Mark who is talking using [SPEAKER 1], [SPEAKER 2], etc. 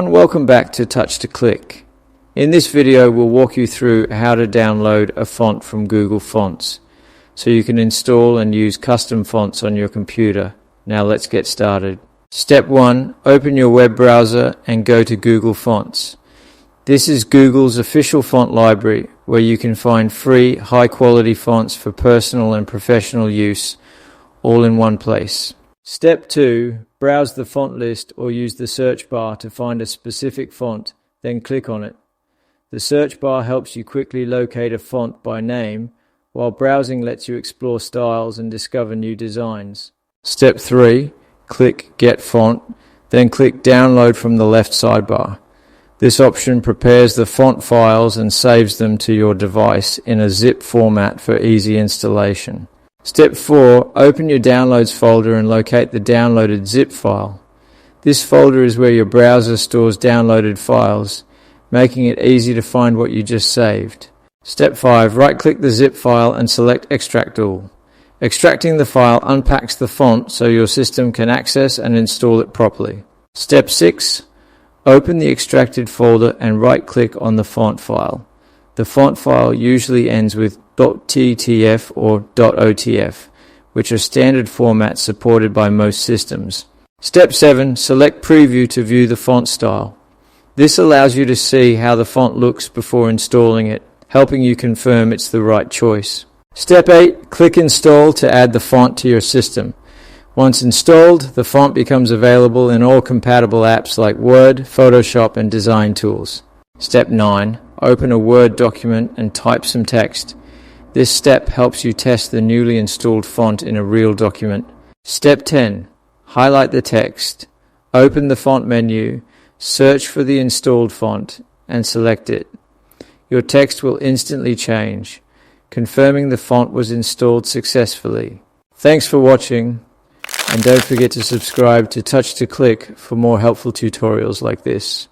[SPEAKER 1] everyone, welcome back to Touch to Click. In this video we'll walk you through how to download a font from Google Fonts so you can install and use custom fonts on your computer. Now let's get started. Step 1. Open your web browser and go to Google Fonts. This is Google's official font library where you can find free, high-quality fonts for personal and professional use all in one place. Step 2. Browse the font list or use the search bar to find a specific font, then click on it. The search bar helps you quickly locate a font by name, while browsing lets you explore styles and discover new designs. Step 3. Click Get Font, then click Download from the left sidebar. This option prepares the font files and saves them to your device in a zip format for easy installation. Step 4. Open your Downloads folder and locate the downloaded zip file. This folder is where your browser stores downloaded files, making it easy to find what you just saved. Step 5. Right-click the zip file and select Extract All. Extracting the file unpacks the font so your system can access and install it properly. Step 6. Open the extracted folder and right-click on the font file. The font file usually ends with .ttf or .otf, which are standard formats supported by most systems. Step 7. Select Preview to view the font style. This allows you to see how the font looks before installing it, helping you confirm it's the right choice. Step 8. Click Install to add the font to your system. Once installed, the font becomes available in all compatible apps like Word, Photoshop, and Design Tools. Step 9. Open a Word document and type some text. This step helps you test the newly installed font in a real document. Step 10. Highlight the text. Open the font menu, search for the installed font, and select it. Your text will instantly change, confirming the font was installed successfully. Thanks for watching, and don't forget to subscribe to Touch to Click for more helpful tutorials like this.